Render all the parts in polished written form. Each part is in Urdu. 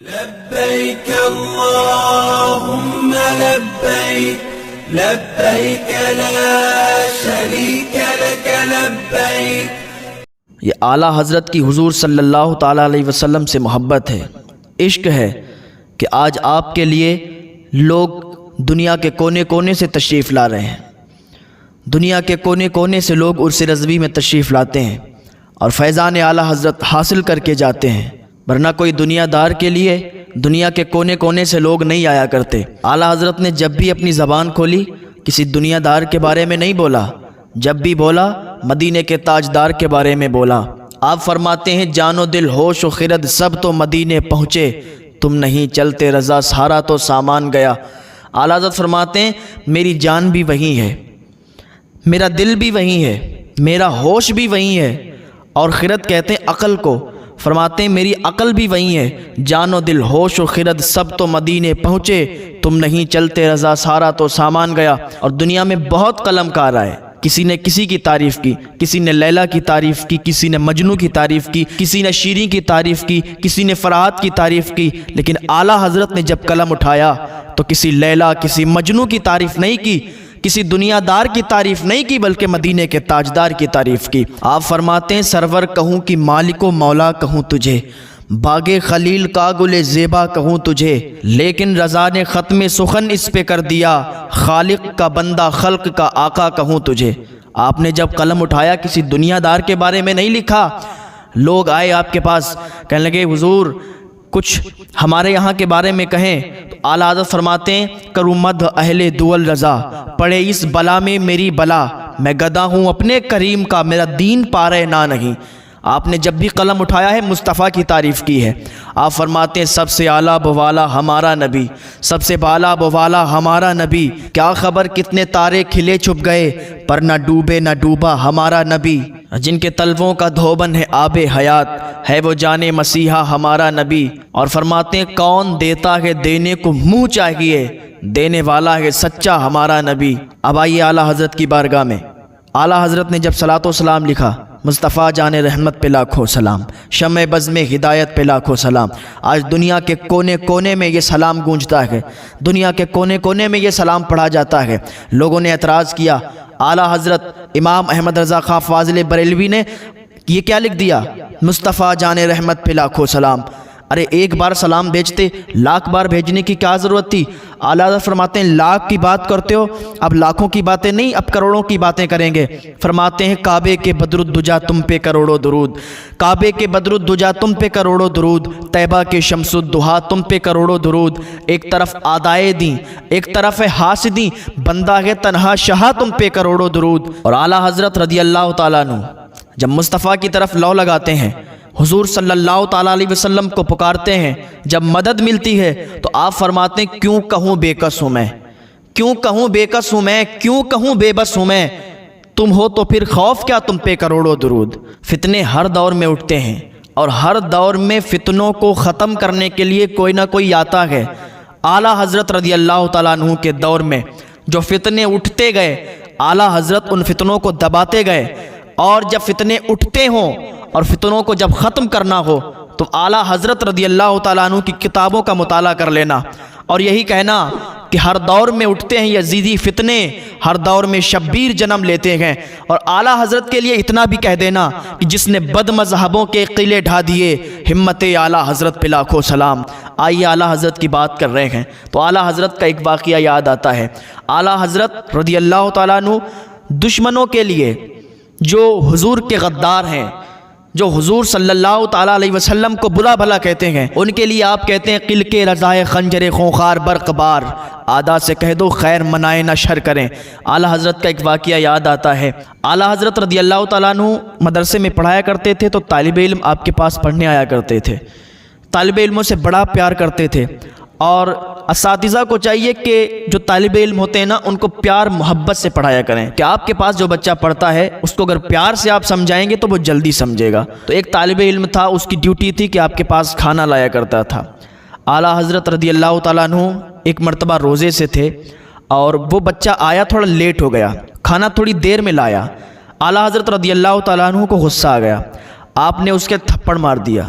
لبيك اللهم لبيك لبيك لا شريك لك لبيك۔ یہ اعلیٰ حضرت کی حضور صلی اللہ تعالیٰ علیہ وسلم سے محبت ہے، عشق ہے کہ آج آپ کے لیے لوگ دنیا کے کونے کونے سے تشریف لا رہے ہیں، دنیا کے کونے کونے سے لوگ عرس رضوی میں تشریف لاتے ہیں اور فیضان اعلیٰ حضرت حاصل کر کے جاتے ہیں، ورنہ کوئی دنیا دار کے لیے دنیا کے کونے کونے سے لوگ نہیں آیا کرتے۔ اعلیٰ حضرت نے جب بھی اپنی زبان کھولی کسی دنیا دار کے بارے میں نہیں بولا، جب بھی بولا مدینے کے تاجدار کے بارے میں بولا۔ آپ فرماتے ہیں جان و دل ہوش و خرد سب تو مدینے پہنچے، تم نہیں چلتے رضا سارا تو سامان گیا۔ اعلیٰ حضرت فرماتے ہیں میری جان بھی وہیں ہے، میرا دل بھی وہیں ہے، میرا ہوش بھی وہیں ہے، اور خرد کہتے ہیں عقل کو، فرماتے ہیں میری عقل بھی وہیں ہے، جان و دل ہوش و خرد سب تو مدینے پہنچے، تم نہیں چلتے رضا سارا تو سامان گیا۔ اور دنیا میں بہت قلم کار آئے، کسی نے کسی کی تعریف کی، کسی نے لیلا کی تعریف کی، کسی نے مجنوں کی تعریف کی، کسی نے شیریں کی تعریف کی، کسی نے فرحات کی تعریف کی، لیکن اعلیٰ حضرت نے جب قلم اٹھایا تو کسی لیلا کسی مجنوں کی تعریف نہیں کی، کسی دنیا دار کی تعریف نہیں کی، بلکہ مدینے کے تاجدار کی تعریف کی۔ آپ فرماتے ہیں سرور کہوں کہ مالک و مولا کہوں تجھے، باغ خلیل کا گل زیبا کہوں تجھے، لیکن رضا نے ختم سخن اس پہ کر دیا، خالق کا بندہ خلق کا آقا کہوں تجھے۔ آپ نے جب قلم اٹھایا کسی دنیا دار کے بارے میں نہیں لکھا۔ لوگ آئے آپ کے پاس کہنے لگے حضور کچھ ہمارے یہاں کے بارے میں کہیں، تو اعلیٰ حضرت فرماتے ہیں کروں مدح اہل دول رضا، پڑے اس بلا میں میری بلا، میں گدا ہوں اپنے کریم کا، میرا دین پارے نہ نہیں۔ آپ نے جب بھی قلم اٹھایا ہے مصطفیٰ کی تعریف کی ہے۔ آپ فرماتے ہیں سب سے اعلیٰ بوالا ہمارا نبی، سب سے بالا بوالا ہمارا نبی، کیا خبر کتنے تارے کھلے چھپ گئے، پر نہ ڈوبے نہ ڈوبا ہمارا نبی، جن کے تلووں کا دھوبن ہے آب حیات، ہے وہ جانے مسیحا ہمارا نبی۔ اور فرماتے ہیں کون دیتا ہے دینے کو منہ چاہیے، دینے والا ہے سچا ہمارا نبی۔ اب آئیے اعلیٰ حضرت کی بارگاہ میں۔ اعلیٰ حضرت نے جب صلاۃ و سلام لکھا، مصطفیٰ جان رحمت پہ لاکھوں سلام، شمع بزم ہدایت پہ لاکھوں سلام، آج دنیا کے کونے کونے میں یہ سلام گونجتا ہے، دنیا کے کونے کونے میں یہ سلام پڑھا جاتا ہے۔ لوگوں نے اعتراض کیا، اعلیٰ حضرت امام احمد رضا خان فاضل بریلوی نے یہ کیا لکھ دیا، مصطفیٰ جان رحمت پہ لاکھوں سلام۔ ارے ایک بار سلام بھیجتے لاکھ بار بھیجنے کی کیا ضرورت تھی؟ اعلیٰ حضرت فرماتے ہیں لاکھ کی بات کرتے ہو، اب لاکھوں کی باتیں نہیں، اب کروڑوں کی باتیں کریں گے۔ فرماتے ہیں کعبے کے بدرالدجا تم پہ کروڑوں درود، کعبے کے بدرالدجا تم پہ کروڑوں درود، طیبہ کے شمس الضحیٰ تم پہ کروڑوں درود، ایک طرف آدائے دیں ایک طرف ہے حاسدیں، بندہ ہے تنہا شہا تم پہ کروڑوں درود۔ اور اعلیٰ حضرت رضی اللہ تعالیٰ عنہ جب مصطفیٰ کی طرف لو لگاتے ہیں، حضور صلی اللہ تعالیٰ علیہ وسلم کو پکارتے ہیں، جب مدد ملتی ہے تو آپ فرماتے ہیں کیوں کہوں بے کس ہوں میں، کیوں کہوں بے کس ہوں میں، کیوں کہوں بے بس ہوں میں، تم ہو تو پھر خوف کیا تم پہ کروڑوں درود۔ فتنے ہر دور میں اٹھتے ہیں، اور ہر دور میں فتنوں کو ختم کرنے کے لیے کوئی نہ کوئی آتا ہے۔ اعلیٰ حضرت رضی اللہ تعالیٰ عنہ کے دور میں جو فتنے اٹھتے گئے، اعلیٰ حضرت ان فتنوں کو دباتے گئے، اور جب فتنے اٹھتے ہوں اور فتنوں کو جب ختم کرنا ہو تو اعلیٰ حضرت رضی اللہ تعالیٰ عنہ کی کتابوں کا مطالعہ کر لینا، اور یہی کہنا کہ ہر دور میں اٹھتے ہیں یزیدی فتنے، ہر دور میں شبیر جنم لیتے ہیں۔ اور اعلیٰ حضرت کے لیے اتنا بھی کہہ دینا کہ جس نے بد مذہبوں کے قلعے ڈھا دیے، ہمت اعلیٰ حضرت پہ لاکھوں سلام۔ آئیے اعلیٰ حضرت کی بات کر رہے ہیں تو اعلیٰ حضرت کا ایک واقعہ یاد آتا ہے۔ اعلیٰ حضرت رضی اللہ تعالیٰ عنہ دشمنوں کے لیے جو حضور کے غدار ہیں، جو حضور صلی اللہ تعالیٰ علیہ وسلم کو برا بھلا کہتے ہیں، ان کے لیے آپ کہتے ہیں قل کے رضائے خنجر خونخوار برق بار، آدھا سے کہہ دو خیر منائے نہ شر کریں۔ اعلیٰ حضرت کا ایک واقعہ یاد آتا ہے۔ اعلیٰ حضرت رضی اللہ تعالیٰ عنہ مدرسے میں پڑھایا کرتے تھے تو طالب علم آپ کے پاس پڑھنے آیا کرتے تھے، طالب علموں سے بڑا پیار کرتے تھے، اور اساتذہ کو چاہیے کہ جو طالب علم ہوتے ہیں نا ان کو پیار محبت سے پڑھایا کریں، کہ آپ کے پاس جو بچہ پڑھتا ہے اس کو اگر پیار سے آپ سمجھائیں گے تو وہ جلدی سمجھے گا۔ تو ایک طالب علم تھا، اس کی ڈیوٹی تھی کہ آپ کے پاس کھانا لایا کرتا تھا۔ اعلیٰ حضرت رضی اللہ تعالیٰ عنہ ایک مرتبہ روزے سے تھے اور وہ بچہ آیا تھوڑا لیٹ ہو گیا، کھانا تھوڑی دیر میں لایا۔ اعلیٰ حضرت رضی اللہ تعالیٰ عنہ کو غصہ آ گیا، آپ نے اس کے تھپڑ مار دیا،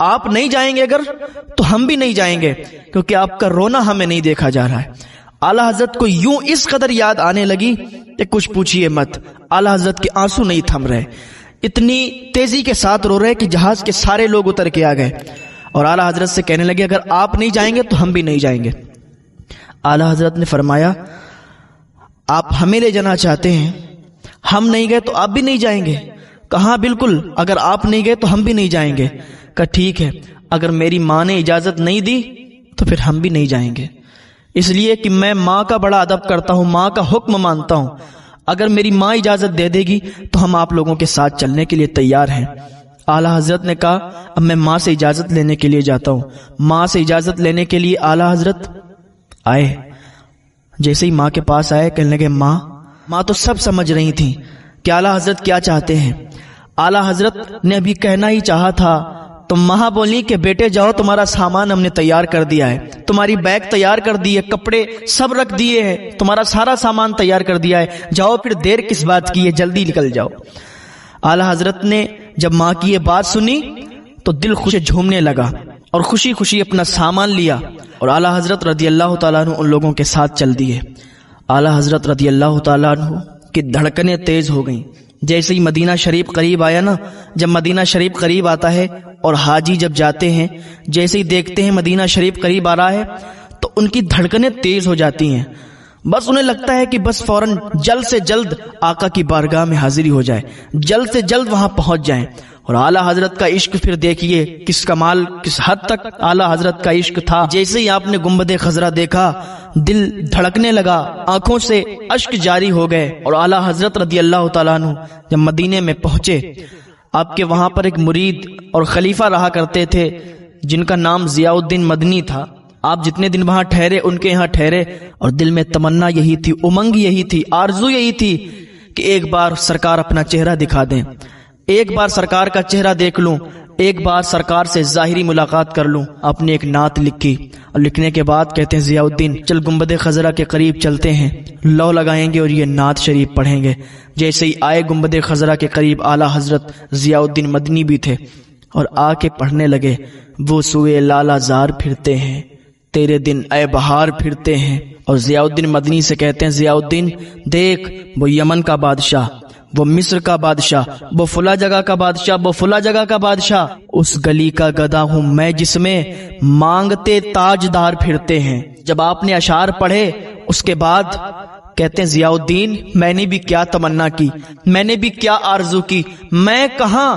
آپ نہیں جائیں گے اگر تو ہم بھی نہیں جائیں گے، کیونکہ آپ کا رونا ہمیں نہیں دیکھا جا رہا ہے۔ اعلی حضرت کو یوں اس قدر یاد آنے لگی کہ کچھ پوچھئے مت، اعلی حضرت کے آنسو نہیں تھم رہے، اتنی تیزی کے ساتھ رو رہے کہ جہاز کے سارے لوگ اتر کے آ گئے، اور اعلی حضرت سے کہنے لگے اگر آپ نہیں جائیں گے تو ہم بھی نہیں جائیں گے۔ اعلی حضرت نے فرمایا آپ ہمیں لے جانا چاہتے ہیں، ہم نہیں گئے تو آپ بھی نہیں جائیں گے؟ کہا بالکل، اگر آپ نہیں گئے تو ہم بھی نہیں جائیں گے۔ کہا ٹھیک ہے، اگر میری ماں نے اجازت نہیں دی تو پھر ہم بھی نہیں جائیں گے، اس لیے کہ میں ماں کا بڑا ادب کرتا ہوں، ماں کا حکم مانتا ہوں، اگر میری ماں اجازت دے دے گی تو ہم آپ لوگوں کے ساتھ چلنے کے لیے تیار ہیں۔ اعلی حضرت نے کہا اب میں ماں سے اجازت لینے کے لیے جاتا ہوں۔ ماں سے اجازت لینے کے لیے اعلی حضرت آئے، جیسے ہی ماں کے پاس آئے کہنے لگے ماں تو سب سمجھ رہی تھی کہ اعلی حضرت کیا چاہتے ہیں۔ اعلی حضرت نے ابھی کہنا ہی چاہا تھا تو ماں بولی کہ بیٹے جاؤ، تمہارا سامان ہم نے تیار کر دیا ہے، تمہاری بیگ تیار کر دی ہے، کپڑے سب رکھ دیے ہیں، تمہارا سارا سامان تیار کر دیا ہے، جاؤ پھر دیر کس بات کی ہے، جلدی نکل جاؤ۔ اعلی حضرت نے جب ماں کی یہ بات سنی تو دل خوش جھومنے لگا اور خوشی خوشی اپنا سامان لیا، اور اعلی حضرت رضی اللہ تعالیٰ عنہ ان لوگوں کے ساتھ چل دیے۔ اعلی حضرت رضی اللہ تعالیٰ عنہ کی دھڑکنیں تیز ہو گئیں۔ جیسے ہی مدینہ شریف قریب آیا نا، جب مدینہ شریف قریب آتا ہے اور حاجی جب جاتے ہیں، جیسے ہی دیکھتے ہیں مدینہ شریف قریب آ رہا ہے تو ان کی دھڑکنیں تیز ہو جاتی ہیں، بس انہیں لگتا ہے کہ بس فوراً جلد سے جلد آقا کی بارگاہ میں حاضری ہو جائے، جلد سے جلد وہاں پہنچ جائیں۔ اور اعلیٰ حضرت کا عشق پھر دیکھیے کس کمال، کس حد تک اعلیٰ حضرت کا عشق تھا۔ جیسے ہی آپ نے گنبد خضرا دیکھا دل دھڑکنے لگا، آنکھوں سے اشک جاری ہو گئے، اور اعلیٰ حضرت رضی اللہ تعالیٰ عنہ جب مدینے میں پہنچے، آپ کے وہاں پر ایک مرید اور خلیفہ رہا کرتے تھے جن کا نام ضیاء الدین مدنی تھا۔ آپ جتنے دن وہاں ٹھہرے ان کے یہاں ٹھہرے، اور دل میں تمنا یہی تھی، امنگ یہی تھی، آرزو یہی تھی کہ ایک بار سرکار اپنا چہرہ دکھا دیں، ایک بار سرکار کا چہرہ دیکھ لوں، ایک بار سرکار سے ظاہری ملاقات کر لوں۔ آپ نے ایک نعت لکھی، اور لکھنے کے بعد کہتے ہیں ضیاء الدین چل گنبد خضرا کے قریب چلتے ہیں، لو لگائیں گے اور یہ نعت شریف پڑھیں گے۔ جیسے ہی آئے گنبد خضرا کے قریب اعلیٰ حضرت ضیاء الدین مدنی بھی تھے، اور آ کے پڑھنے لگے، وہ سوئے لالا زار پھرتے ہیں، تیرے دن اے بہار پھرتے ہیں۔ اور ضیاء الدین مدنی سے کہتے ہیں ضیاء الدین دیکھ، وہ یمن کا بادشاہ، وہ مصر کا بادشاہ، وہ فلاں جگہ کا بادشاہ، وہ فلاں جگہ کا بادشاہ، اس گلی کا گدا ہوں میں جس میں مانگتے تاجدار پھرتے ہیں۔ جب آپ نے اشعار پڑھے اس کے بعد کہتے ہیں ضیاء الدین میں نے بھی کیا تمنا کی، میں نے بھی کیا آرزو کی، میں کہاں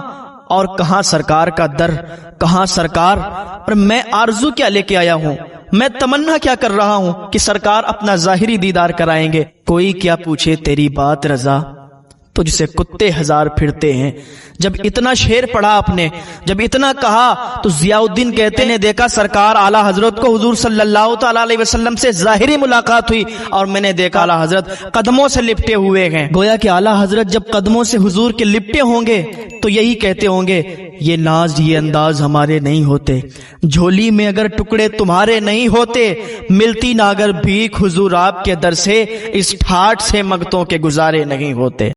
اور کہاں سرکار کا در، کہاں سرکار، اور میں آرزو کیا لے کے آیا ہوں، میں تمنا کیا کر رہا ہوں کہ سرکار اپنا ظاہری دیدار کرائیں گے۔ کوئی کیا پوچھے تیری بات رضا، تو جسے کتے ہزار پھرتے ہیں۔ جب اتنا شعر پڑھا آپ نے، جب اتنا کہا، تو ضیاء الدین کہتے ہیں دیکھا سرکار اعلیٰ حضرت کو حضور صلی اللہ تعالیٰ علیہ وسلم سے ظاہری ملاقات ہوئی، اور میں نے دیکھا اعلیٰ حضرت قدموں سے لپٹے ہوئے ہیں۔ گویا کہ اعلیٰ حضرت جب قدموں سے حضور کے لپٹے ہوں گے تو یہی کہتے ہوں گے یہ ناز یہ انداز ہمارے نہیں ہوتے، جھولی میں اگر ٹکڑے تمہارے نہیں ہوتے، ملتی نہ اگر بھیک حضور آپ کے در سے، اس ٹھاٹ سے منگتوں کے گزارے نہیں ہوتے۔